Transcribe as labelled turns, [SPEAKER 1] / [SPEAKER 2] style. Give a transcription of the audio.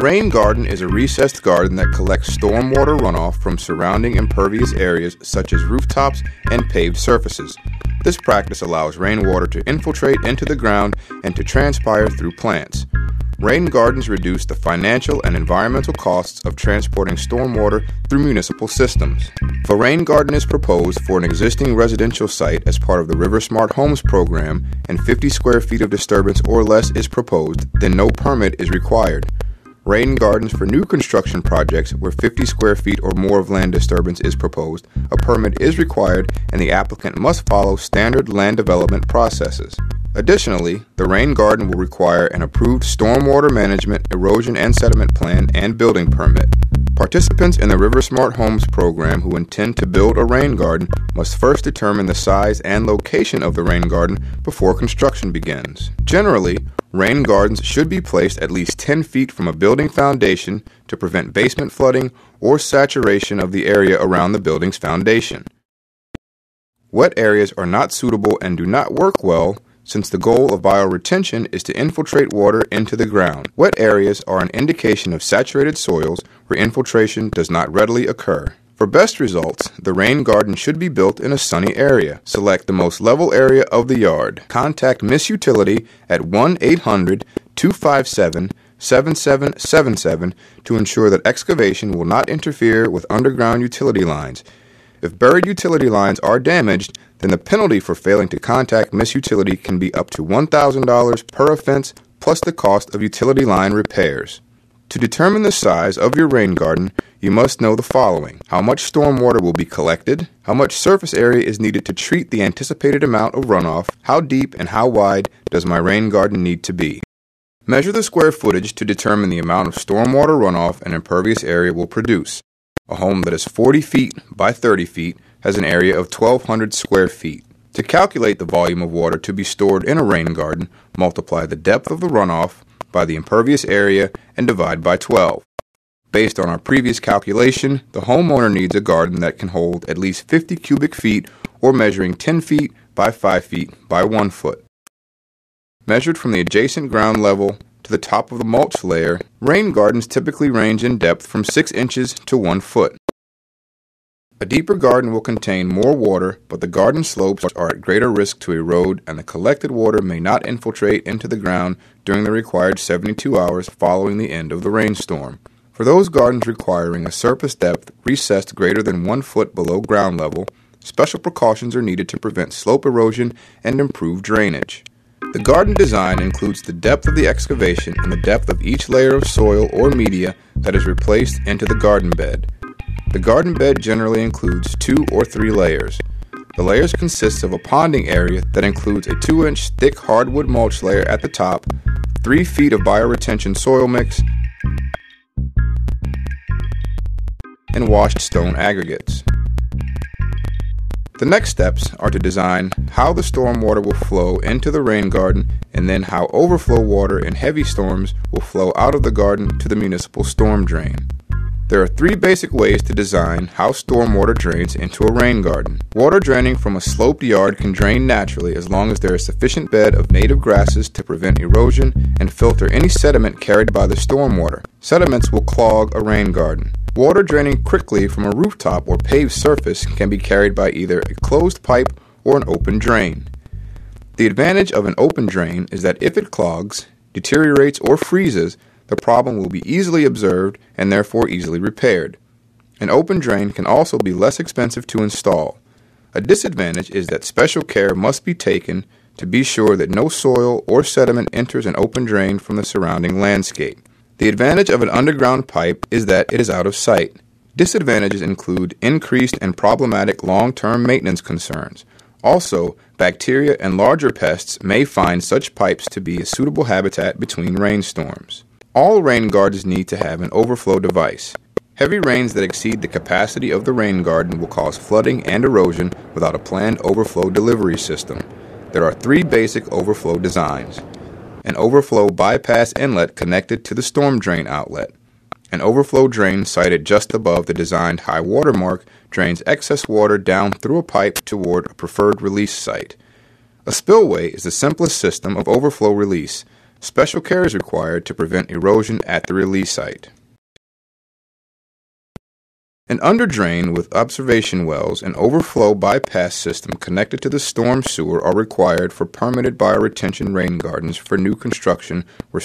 [SPEAKER 1] rain garden is a recessed garden that collects stormwater runoff from surrounding impervious areas such as rooftops and paved surfaces. This practice allows rainwater to infiltrate into the ground and to transpire through plants. Rain gardens reduce the financial and environmental costs of transporting stormwater through municipal systems. If a rain garden is proposed for an existing residential site as part of the RIVERSMART Homes program and 50 square feet of disturbance or less is proposed, then no permit is required. Rain gardens for new construction projects where 50 square feet or more of land disturbance is proposed, a permit is required and the applicant must follow standard land development processes. Additionally, the rain garden will require an approved stormwater management, erosion and sediment plan and building permit. Participants in the RIVERSMART Homes program who intend to build a rain garden must first determine the size and location of the rain garden before construction begins. Generally, rain gardens should be placed at least 10 feet from a building foundation to prevent basement flooding or saturation of the area around the building's foundation. Wet areas are not suitable and do not work well since the goal of bioretention is to infiltrate water into the ground. Wet areas are an indication of saturated soils where infiltration does not readily occur. For best results, the rain garden should be built in a sunny area. Select the most level area of the yard. Contact Miss Utility at 1-800-257-7777 to ensure that excavation will not interfere with underground utility lines. If buried utility lines are damaged, then the penalty for failing to contact Miss Utility can be up to $1,000 per offense plus the cost of utility line repairs. To determine the size of your rain garden, you must know the following: how much stormwater will be collected, how much surface area is needed to treat the anticipated amount of runoff, how deep and how wide does my rain garden need to be. Measure the square footage to determine the amount of stormwater runoff an impervious area will produce. A home that is 40 feet by 30 feet has an area of 1,200 square feet. To calculate the volume of water to be stored in a rain garden, multiply the depth of the runoff by the impervious area and divide by 12. Based on our previous calculation, the homeowner needs a garden that can hold at least 50 cubic feet or measuring 10 feet by 5 feet by 1 foot. Measured from the adjacent ground level to the top of the mulch layer, rain gardens typically range in depth from 6 inches to 1 foot. A deeper garden will contain more water, but the garden slopes are at greater risk to erode and the collected water may not infiltrate into the ground during the required 72 hours following the end of the rainstorm. For those gardens requiring a surface depth recessed greater than 1 foot below ground level, special precautions are needed to prevent slope erosion and improve drainage. The garden design includes the depth of the excavation and the depth of each layer of soil or media that is replaced into the garden bed. The garden bed generally includes 2 or 3 layers. The layers consist of a ponding area that includes a 2-inch thick hardwood mulch layer at the top, 3 feet of bioretention soil mix, and washed stone aggregates. The next steps are to design how the stormwater will flow into the rain garden and then how overflow water in heavy storms will flow out of the garden to the municipal storm drain. There are 3 basic ways to design how stormwater drains into a rain garden. Water draining from a sloped yard can drain naturally as long as there is sufficient bed of native grasses to prevent erosion and filter any sediment carried by the stormwater. Sediments will clog a rain garden. Water draining quickly from a rooftop or paved surface can be carried by either a closed pipe or an open drain. The advantage of an open drain is that if it clogs, deteriorates, or freezes, the problem will be easily observed and therefore easily repaired. An open drain can also be less expensive to install. A disadvantage is that special care must be taken to be sure that no soil or sediment enters an open drain from the surrounding landscape. The advantage of an underground pipe is that it is out of sight. Disadvantages include increased and problematic long-term maintenance concerns. Also, bacteria and larger pests may find such pipes to be a suitable habitat between rainstorms. All rain gardens need to have an overflow device. Heavy rains that exceed the capacity of the rain garden will cause flooding and erosion without a planned overflow delivery system. There are 3 basic overflow designs: an overflow bypass inlet connected to the storm drain outlet. An overflow drain sited just above the designed high water mark drains excess water down through a pipe toward a preferred release site. A spillway is the simplest system of overflow release. Special care is required to prevent erosion at the release site. An underdrain with observation wells and overflow bypass system connected to the storm sewer are required for permitted bioretention rain gardens for new construction where